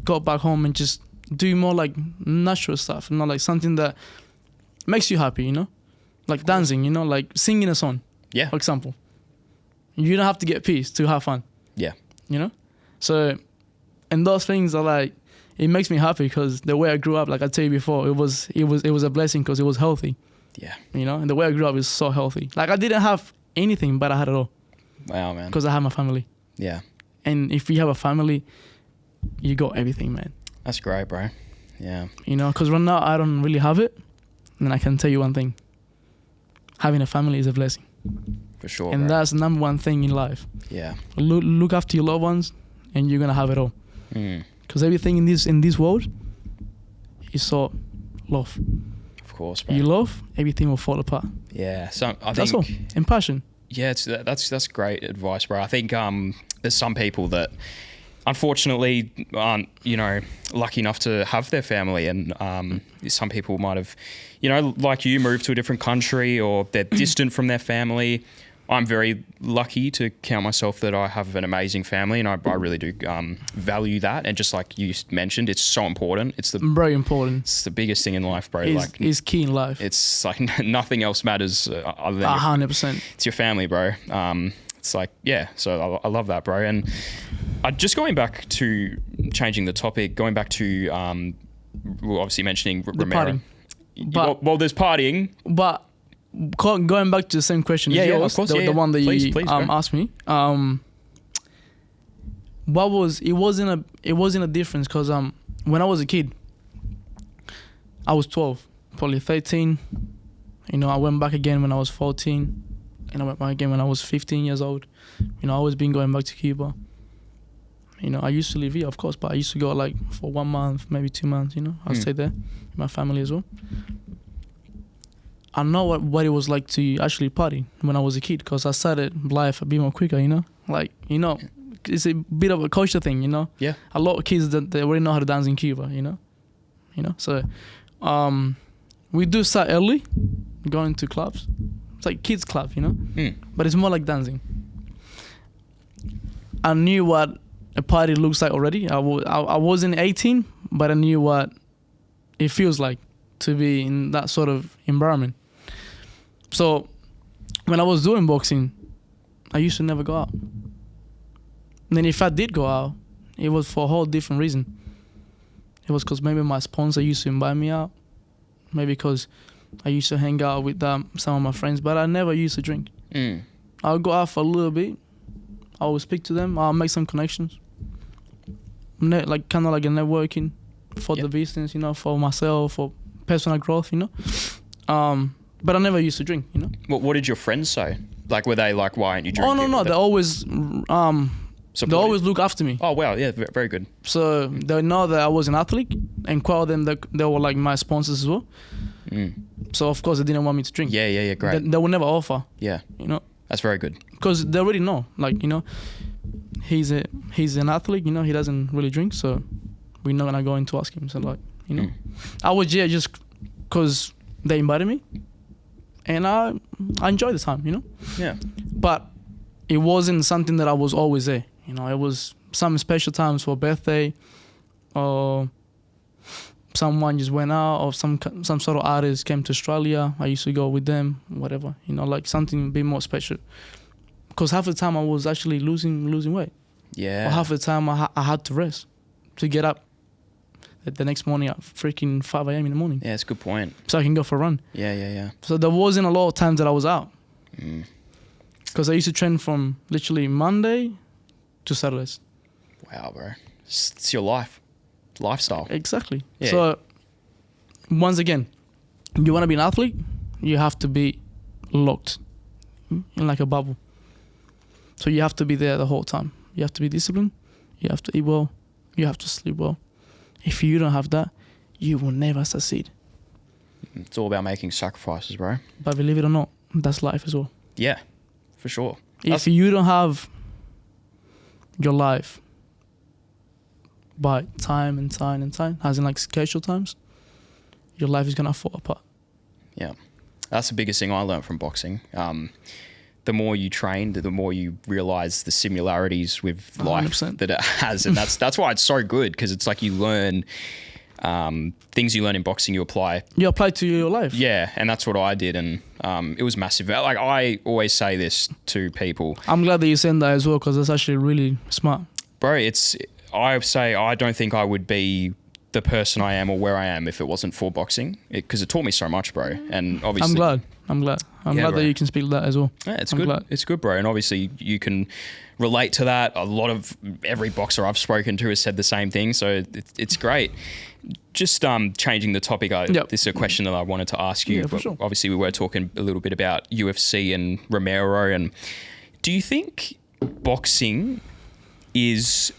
go back home and just do more like natural stuff. Like something that makes you happy. Like dancing. Like singing a song. Yeah. For example. You don't have to get peace to have fun. Yeah. So, and those things are like, it makes me happy because the way I grew up, like I tell you before, it was a blessing because it was healthy. Yeah. And the way I grew up is so healthy. Like, I didn't have anything, but I had it all. Wow, man. Because I had my family. Yeah. And if you have a family, you got everything, man. That's great, bro. Yeah. Because right now I don't really have it. And I can tell you one thing. Having a family is a blessing. For sure, and that's the number one thing in life. Yeah. Look after your loved ones, and you're gonna have it all. Because everything in this world is so love. Of course, bro. You love, everything will fall apart. Yeah. So I think that's all. And passion. Yeah, that's great advice, bro. I think there's some people that unfortunately aren't lucky enough to have their family, and some people might have like you, moved to a different country, or they're distant from their family. I'm very lucky to count myself that I have an amazing family, and I really do value that. And just like you mentioned, it's so important. It's very important. It's the biggest thing in life, bro. It's key in life. It's like nothing else matters other than 100%. It's your family, bro. It's like, yeah. So I love that, bro. And just going back to changing the topic, going back to we're obviously mentioning Romero. Well, there's partying, but going back to the same question as yours, of course, the one that you asked me. It wasn't a difference because when I was a kid, I was 12, probably 13. I went back again when I was 14, and I went back again when I was 15 years old. I always been going back to Cuba. You know, I used to live here, of course, but I used to go like for 1 month, maybe 2 months. You know, I'll stay there with my family as well. I know what it was like to actually party when I was a kid, because I started life a bit more quicker. You know, like it's a bit of a culture thing. You know, Yeah. A lot of kids that they already know how to dance in Cuba. You know, so we do start early, going to clubs. It's like kids club, you know, but it's more like dancing. I knew what a party looks like already. I wasn't 18, but I knew what it feels like to be in that sort of environment. So when I was doing boxing, I used to never go out. And then if I did go out, it was for a whole different reason. It was because maybe my sponsor used to invite me out. Maybe because I used to hang out with some of my friends, but I never used to drink. I'll go out for a little bit. I will speak to them. I'll make some connections. Like kind of like a networking for the business, you know, for myself, for personal growth, you know. But I never used to drink, you know. What did your friends say? Like, were they like, why aren't you drinking? Oh no, they always they always look after me. Oh wow, yeah, very good. So they know that I was an athlete, and quite of them they were like my sponsors as well. So of course they didn't want me to drink. Yeah, great. They would never offer. Yeah, you know. that's very good. Because they already know, like, you know, he's an athlete, you know, he doesn't really drink, so we're not gonna go in to ask him. So like, you know, I was just because they invited me, and I enjoyed the time, you know. Yeah. But it wasn't something that I was always there. You know, it was some special times for birthday, or someone just went out, or some sort of artist came to Australia. I used to go with them, whatever. You know, like something a bit more special. Because half the time I was actually losing weight. Yeah. Or half the time I had to rest to get up the next morning at freaking 5 a.m. in the morning. Yeah, that's a good point. So I can go for a run. Yeah. So there wasn't a lot of times that I was out. Because I used to train from literally Monday to Saturdays. Wow, bro. It's your lifestyle. Exactly. Yeah. So once again, you want to be an athlete, you have to be locked in like a bubble. So you have to be there the whole time. You have to be disciplined. You have to eat well. You have to sleep well. If you don't have that, you will never succeed. It's all about making sacrifices, bro. But believe it or not, that's life as well. Yeah, for sure. If you don't have your life by time and time and time, as in like scheduled times, your life is going to fall apart. Yeah. That's the biggest thing I learned from boxing. The more you train, the more you realize the similarities with life 100%. that it has. And that's why it's so good, because it's like you learn things you learn in boxing, you apply. You apply to your life. Yeah, and that's what I did. And it was massive. Like, I always say this to people. I'm glad that you said that as well, because that's actually really smart. Bro, I say I don't think I would be the person I am or where I am if it wasn't for boxing, because it taught me so much, bro. And obviously, I'm glad that you can speak that as well. Yeah, it's good. Glad. It's good, bro. And obviously you can relate to that. Every boxer I've spoken to has said the same thing. So it's great. Just changing the topic. This is a question that I wanted to ask you. Yeah, for sure. Obviously we were talking a little bit about UFC and Romero. And do you think boxing is,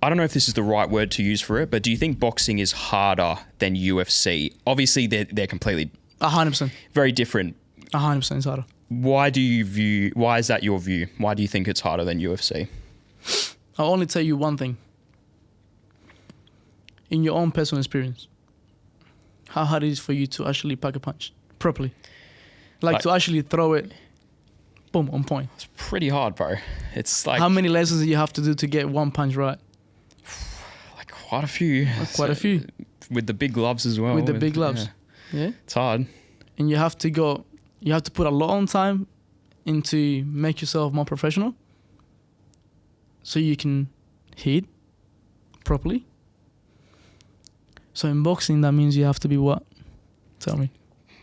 I don't know if this is the right word to use for it, but do you think boxing is harder than UFC? Obviously, they're completely 100%. Very different. 100% it's harder. Why is that your view? Why do you think it's harder than UFC? I'll only tell you one thing. In your own personal experience, how hard it is for you to actually pack a punch properly. Like to actually throw it, boom, on point. It's pretty hard, bro. It's like... How many lessons do you have to do to get one punch right? Like quite a few. Quite a few. With the big gloves as well. With the big gloves. Yeah. It's hard. And you have to put a lot of time into make yourself more professional so you can hit properly. So in boxing, that means you have to be what? Tell me.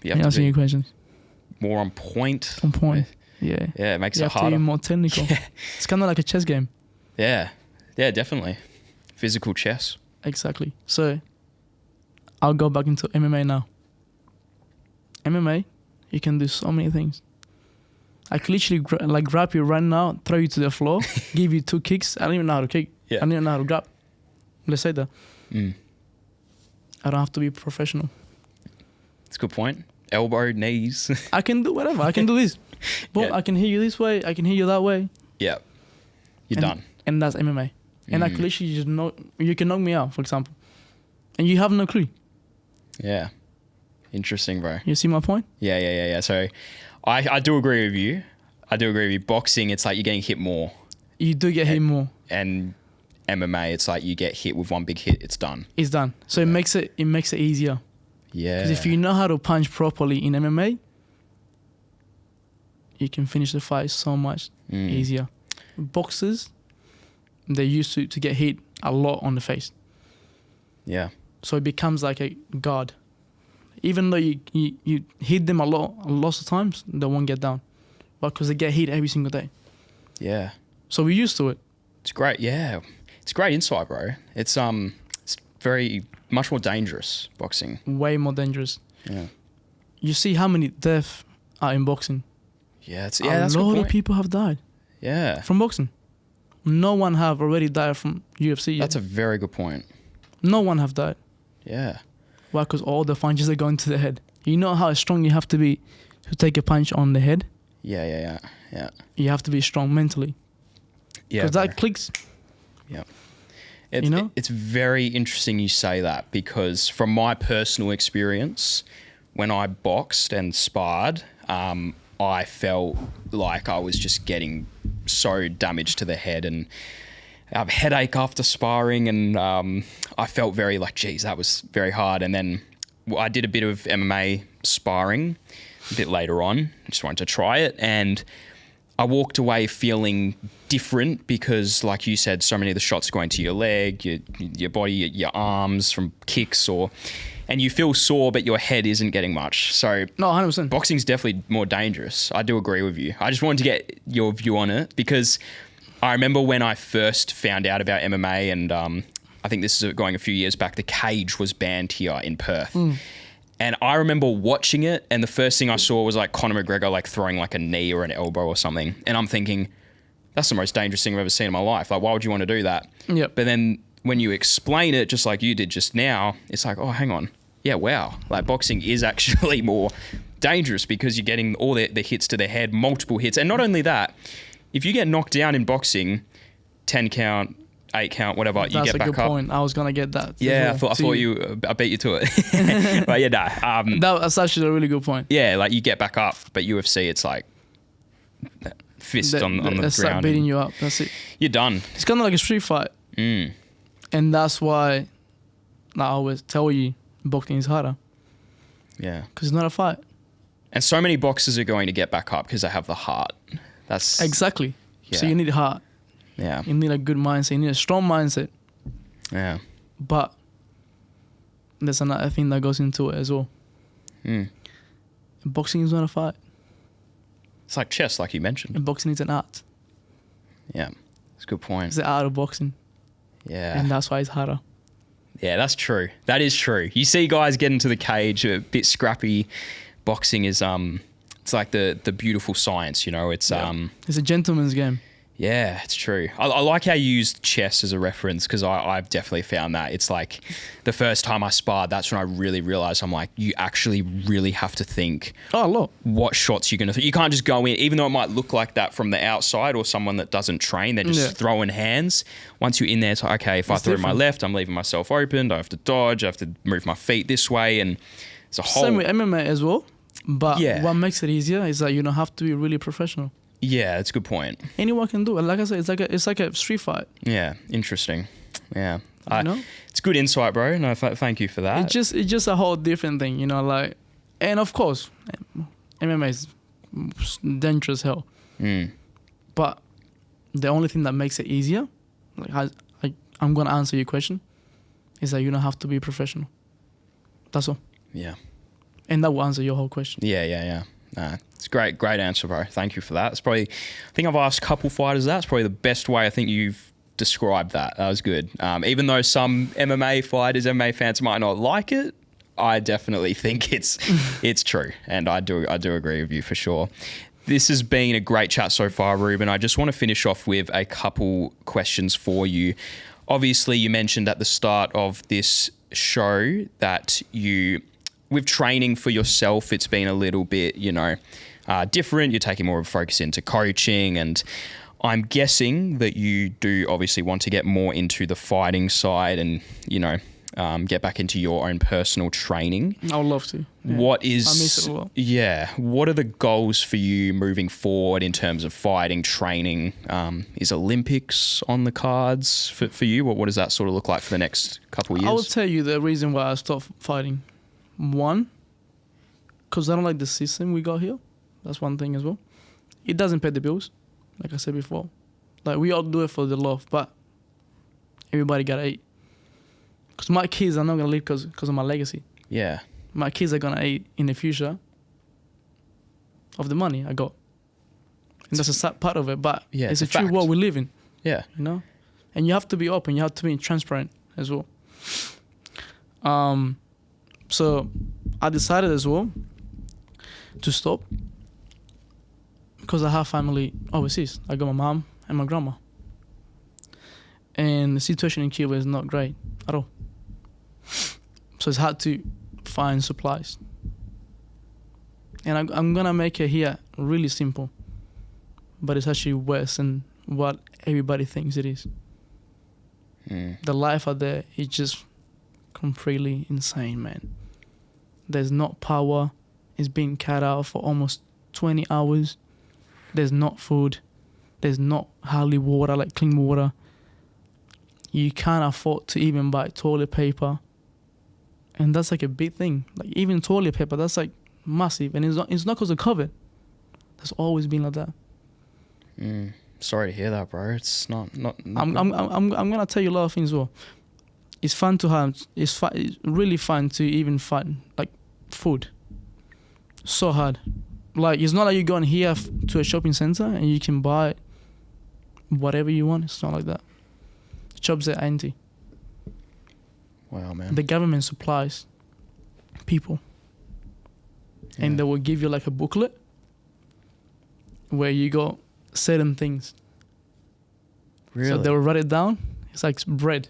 You have to answer your questions. More on point. On point. Yeah. Yeah, it makes it harder. You have to be more technical. Yeah. It's kind of like a chess game. Yeah. Yeah, definitely. Physical chess. Exactly. So I'll go back into MMA now. MMA, you can do so many things. I could literally grab you right now, throw you to the floor, give you 2 kicks. I don't even know how to kick. Yeah. I don't even know how to grab. Let's say that. Mm. I don't have to be professional. That's a good point. Elbow, knees. I can do whatever. I can do this. But Yeah. I can hit you this way. I can hit you that way. Yeah. You're done. And that's MMA. And I could literally just you can knock me out, for example. And you have no clue. Yeah. Interesting, bro. You see my point? Yeah. So I do agree with you. Boxing, it's like you're getting hit more. You do get hit more. And MMA, it's like you get hit with one big hit, it's done. It's done. So it makes it easier. Yeah. Because if you know how to punch properly in MMA, you can finish the fight so much easier. Boxers, they're used to get hit a lot on the face. Yeah. So it becomes like a guard. Even though you hit them lots of times, they won't get down. But because they get hit every single day. Yeah. So we're used to it. It's great. Yeah. It's great insight, bro. It's very much more dangerous, boxing. Way more dangerous. Yeah. You see how many deaths are in boxing. Yeah. That's a a good lot point. of people have died Yeah. from boxing. No one have already died from UFC yet. That's a very good point. No one have died. Yeah. Why? Because all the punches are going to the head. You know how strong you have to be to take a punch on the head? Yeah. You have to be strong mentally. Yeah. Because that clicks. Yeah. It's very interesting you say that, because from my personal experience, when I boxed and sparred, I felt like I was just getting so damaged to the head, and I have a headache after sparring, and I felt very like, geez, that was very hard. And then I did a bit of MMA sparring a bit later on. Just wanted to try it, and I walked away feeling different because, like you said, so many of the shots are going to your leg, your body, your arms from kicks, and you feel sore, but your head isn't getting much. So No, 100%. boxing's definitely more dangerous. I do agree with you. I just wanted to get your view on it, because I remember when I first found out about MMA, and I think this is going a few years back, the cage was banned here in Perth. And I remember watching it, and the first thing I saw was like Conor McGregor like throwing like a knee or an elbow or something. And I'm thinking, that's the most dangerous thing I've ever seen in my life. Like, why would you want to do that? Yep. But then when you explain it, just like you did just now, it's like, oh, hang on. Yeah, wow. Like, boxing is actually more dangerous because you're getting all the hits to the head, multiple hits. And not only that, if you get knocked down in boxing, 10 count, 8 count, whatever, you get back up. That's a good point. I was going to get that. Yeah, I thought I beat you to it. But yeah, no. That's actually a really good point. Yeah, like you get back up, but UFC, it's like fist on the ground. Start beating you up. That's it. You're done. It's kind of like a street fight. And that's why I always tell you boxing is harder. Yeah. Because it's not a fight. And so many boxers are going to get back up because they have the heart. That's exactly. Yeah. So you need heart. Yeah. You need a good mindset. You need a strong mindset. Yeah. But there's another thing that goes into it as well. Boxing is not a fight. It's like chess, like you mentioned. And boxing is an art. Yeah. That's a good point. It's the art of boxing. Yeah. And that's why it's harder. Yeah, that's true. That is true. You see guys get into the cage a bit scrappy. Boxing is it's like the beautiful science, you know. It's It's a gentleman's game. Yeah, it's true. I like how you used chess as a reference, because I've definitely found that. It's like the first time I sparred, that's when I really realized, I'm like, you actually really have to think a lot. What shots you're going to throw. You can't just go in, even though it might look like that from the outside, or someone that doesn't train, they're just throwing hands. Once you're in there, it's like, okay, if I throw my left, I'm leaving myself open. I have to dodge. I have to move my feet this way. And it's a whole... Same with MMA as well. But what makes it easier is that you don't have to be really professional. Yeah, that's a good point. Anyone can do it. Like I said, it's like a street fight. Yeah, interesting. Yeah. You know? It's good insight, bro. No, thank you for that. It's just a whole different thing, you know, like, and of course, MMA is dangerous hell. But the only thing that makes it easier, like I'm gonna answer your question, is that you don't have to be professional. That's all. Yeah. And that will answer your whole question. Yeah. It's great answer, bro. Thank you for that. It's probably, I think I've asked a couple fighters that. It's probably the best way I think you've described that. That was good. Even though some MMA fighters, MMA fans might not like it, I definitely think it's true, and I do agree with you for sure. This has been a great chat so far, Ruben. I just want to finish off with a couple questions for you. Obviously, you mentioned at the start of this show that with training for yourself, it's been a little bit, different. You're taking more of a focus into coaching, and I'm guessing that you do obviously want to get more into the fighting side and, get back into your own personal training. I would love to. Yeah. I miss it a lot. Yeah. What are the goals for you moving forward in terms of fighting, training? Is Olympics on the cards for you? What does that sort of look like for the next couple of years? I will tell you the reason why I stopped fighting. One, because I don't like the system we got here. That's one thing as well. It doesn't pay the bills, like I said before. Like, we all do it for the love, but everybody gotta eat. Because my kids are not gonna live because of my legacy. Yeah. My kids are gonna eat in the future of the money I got. And that's a sad part of it, but it's a true world we live in. Yeah. And you have to be open, you have to be transparent as well. So I decided as well to stop because I have family overseas. I got my mom and my grandma. And the situation in Cuba is not great at all. So it's hard to find supplies. And I'm going to make it here really simple. But it's actually worse than what everybody thinks it is. The life out there is just completely insane, man. There's not power. It's being cut out for almost 20 hours. There's not food. There's not hardly water, like clean water. You can't afford to even buy toilet paper. And that's like a big thing. Like, even toilet paper, that's like massive. And it's not because of COVID. That's always been like that. Sorry to hear that, bro. It's not I'm gonna tell you a lot of things as well. It's fun to have. It's really fun to even find like food. So hard. Like, it's not like you go in here to a shopping center and you can buy whatever you want. It's not like that. Shops are empty. Wow, man. The government supplies people, and they will give you like a booklet where you got certain things. Really? So they will write it down. It's like bread,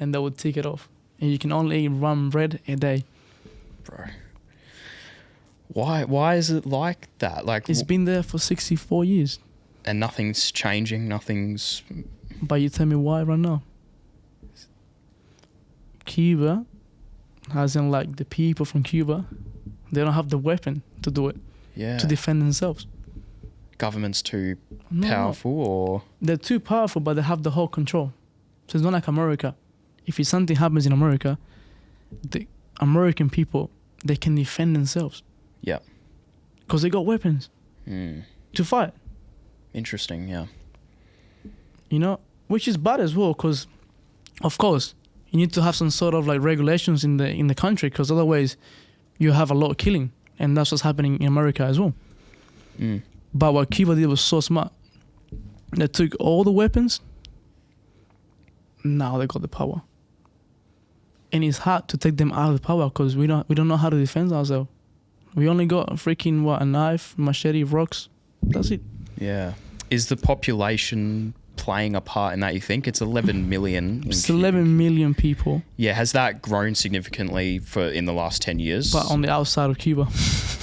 and they will take it off, and you can only eat one bread a day. Bro, why is it like that? Like, it's been there for 64 years, and nothing's changing. Nothing's. But you tell me why right now? Cuba, as in like the people from Cuba, they don't have the weapon to do it. Yeah. To defend themselves. Government's too powerful, or they're too powerful, but they have the whole control. So it's not like America. If something happens in America, the American people, they can defend themselves. Yeah. Because they got weapons to fight. Interesting, yeah. Which is bad as well, because, of course, you need to have some sort of like regulations in the country, because otherwise you have a lot of killing, and that's what's happening in America as well. But what Cuba did was so smart. They took all the weapons. Now they got the power, and it's hard to take them out of the power because we don't know how to defend ourselves. We only got a knife, machete, rocks. That's it. Yeah. Is the population playing a part in that, you think? It's 11 million. It's 11 million people. Yeah, has that grown significantly in the last 10 years? But on the outside of Cuba.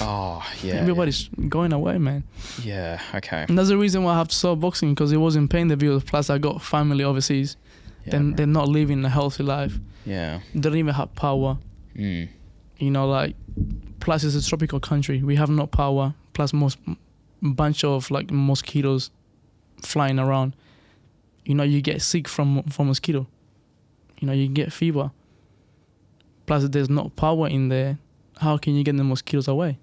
Oh, yeah. Everybody's going away, man. Yeah, okay. And that's the reason why I have to stop boxing, because it wasn't paying the bills. Plus, I got family overseas. Yeah, they're not living a healthy life. Yeah. They don't even have power. Plus it's a tropical country. We have no power. Plus bunch of like mosquitoes flying around. You get sick from mosquito. You get fever. Plus there's no power in there. How can you get the mosquitoes away?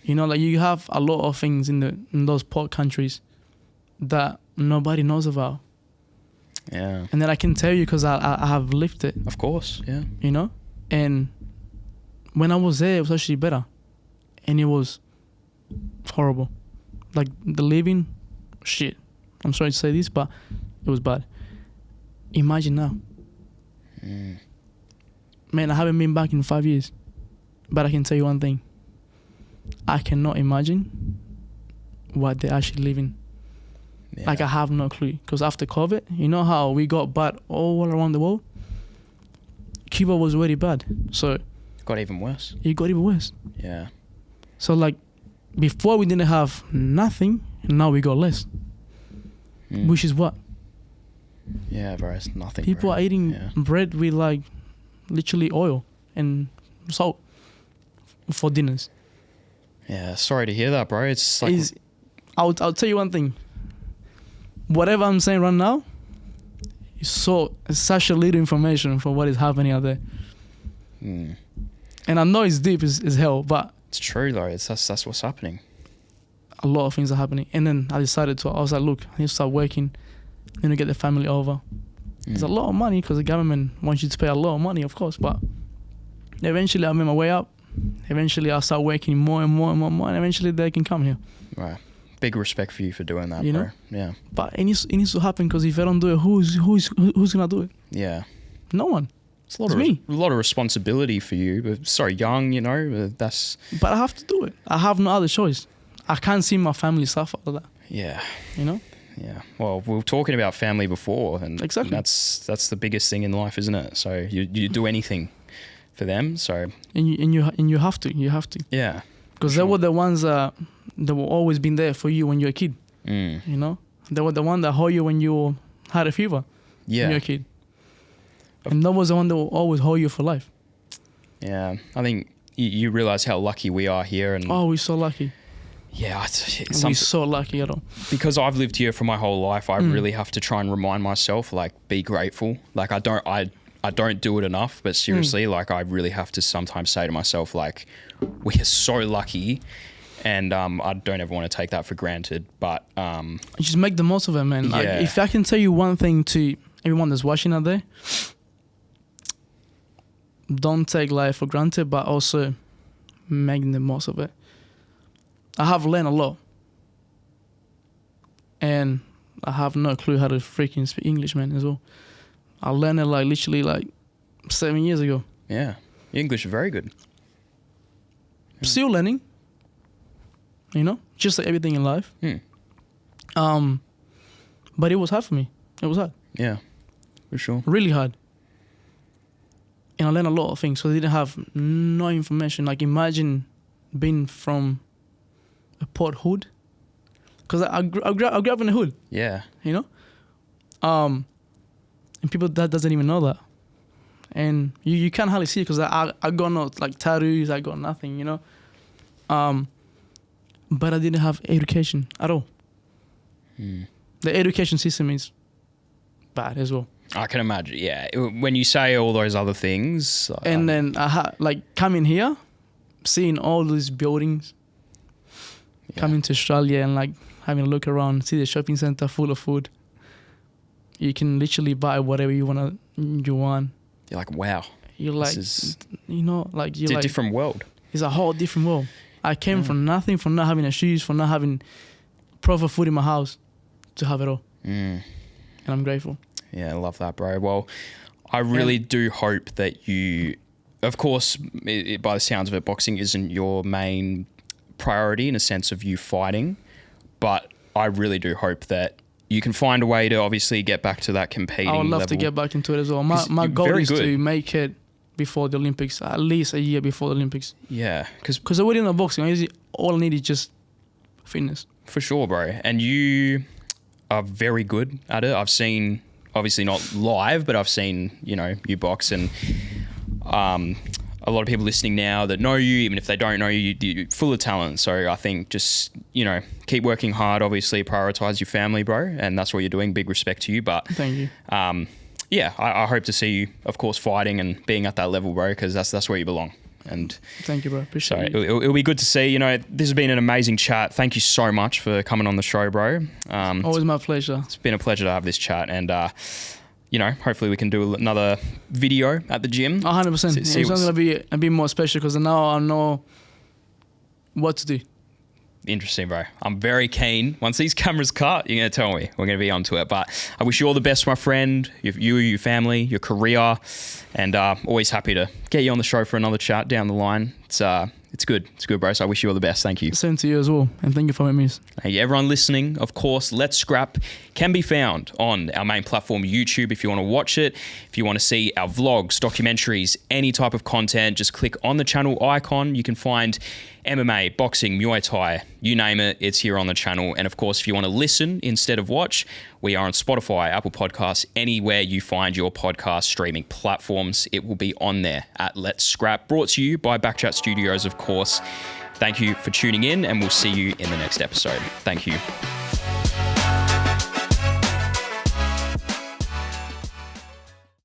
You have a lot of things in those poor countries that nobody knows about. Yeah. And then I can tell you because I have lived it. Of course, yeah. And when I was there, it was actually better. And it was horrible. Like, the living, shit. I'm sorry to say this, but it was bad. Imagine now. Man, I haven't been back in 5 years. But I can tell you one thing. I cannot imagine what they're actually living. Yeah. Like I have no clue. Because after COVID, you know how we got bad all around the world? Cuba was already bad. So got even worse. it got even worse. Yeah. So like before we didn't have nothing, and now we got less. Which is what? Yeah, bro, it's nothing. People bro. are eating Yeah. bread with like literally oil and salt for dinners. Yeah, sorry to hear that, bro. It's like I'll tell you one thing. Whatever I'm saying right now is such a little information for what is happening out there. And I know it's deep as hell, but it's true though. That's what's happening. a lot of things are happening. And then I was like, look, I need to start working. I need to get the family over. It's a lot of money because the government wants you to pay a lot of money, of course. But eventually I made my way up. Eventually I'll start working more and more and more and more. And eventually they can come here. Right. Big respect for you for doing that, You bro. know? Yeah. But it needs to happen because if I don't do it, who's going to do it? Yeah. No one. It's a lot of responsibility for you. But so young, you know. But I have to do it. I have no other choice. I can't see my family suffer like that. Yeah. You know? Yeah. Well, we were talking about family before, and Exactly. that's the biggest thing in life, isn't it? So you do anything for them. So And you have to. You have to. yeah. Because they were the ones that were always been there for you when you were a kid. You know? They were the one that hold you when you had a fever. Yeah. When you were a kid. And that was the one that will always hold you for life. Yeah. I think you realize how lucky we are here, and Oh, we're so lucky. yeah, We're so lucky at all. because I've lived here for my whole life. I really have to try and remind myself, like, be grateful. Like I don't do it enough, but seriously, like I really have to sometimes say to myself, like, we are so lucky, and I don't ever want to take that for granted. But Just make the most of it, man. Like, Yeah. if I can tell you one thing to everyone that's watching out there, don't take life for granted, but also make the most of it. I have learned a lot. And I have no clue how to freaking speak English, man, as well. I learned it like literally like 7 years ago. yeah, your English is very good. Still learning. You know? Just like everything in life. But it was hard for me. It was hard. Yeah, for sure. Really hard. And I learned a lot of things. So I didn't have no information. Like imagine being from a port hood. Because I grew up in the hood, Yeah, you know? And people that doesn't even know that. And you can't hardly see it because I got no like tattoos, I got nothing, you know? But I didn't have education at all. The education system is bad as well. I can imagine. Yeah, when you say all those other things, And then I had like coming here, seeing all these buildings, coming to Australia and like having a look around, see the shopping center full of food. You can literally buy whatever you want. you're like, wow, You're like, this is you know, like you're it's a like, different world. it's a whole different world. I came from nothing, from not having a shoes, from not having proper food in my house, to have it all. And I'm grateful. Yeah, I love that, bro. Well, I really do hope that you, of course, by the sounds of it, boxing isn't your main priority in a sense of you fighting, but I really do hope that you can find a way to obviously get back to that competing I would love to level. get back into it as well. 'Cause My you're goal very is good. to make it before the Olympics, at least a year before the Olympics. Yeah, Because already in the boxing, all I need is just fitness. for sure, bro. And you are very good at it. I've seen, obviously not live, but I've seen, you box, and a lot of people listening now that know you, even if they don't know you, you're full of talent. So I think just, keep working hard, obviously prioritize your family, bro. And that's what you're doing. Big respect to you. But Thank you. yeah, I hope to see you, of course, fighting and being at that level, bro, because that's where you belong. And Thank you, bro. so Appreciate it. it'll be good to see. This has been an amazing chat. Thank you so much for coming on the show, bro. Always my pleasure. It's been a pleasure to have this chat, and hopefully we can do another video at the gym. 100%. See It's what's- going to be a bit more special because now I know what to do. Interesting, bro. I'm very keen. Once these cameras cut, you're going to tell me. We're going to be onto it. But I wish you all the best, my friend, you, your family, your career, and always happy to get you on the show for another chat down the line. It's good. It's good, bro. So I wish you all the best. Thank you. Same to you as well. And thank you for having me. Hey, everyone listening, of course, Let's Scrap can be found on our main platform, YouTube, if you want to watch it. If you want to see our vlogs, documentaries, any type of content, just click on the channel icon. You can find MMA, boxing, Muay Thai, you name it, it's here on the channel. And of course, if you want to listen instead of watch, we are on Spotify, Apple Podcasts, anywhere you find your podcast streaming platforms. It will be on there at Let's Scrap, brought to you by Backchat Studios, of course. Thank you for tuning in, and we'll see you in the next episode. Thank you.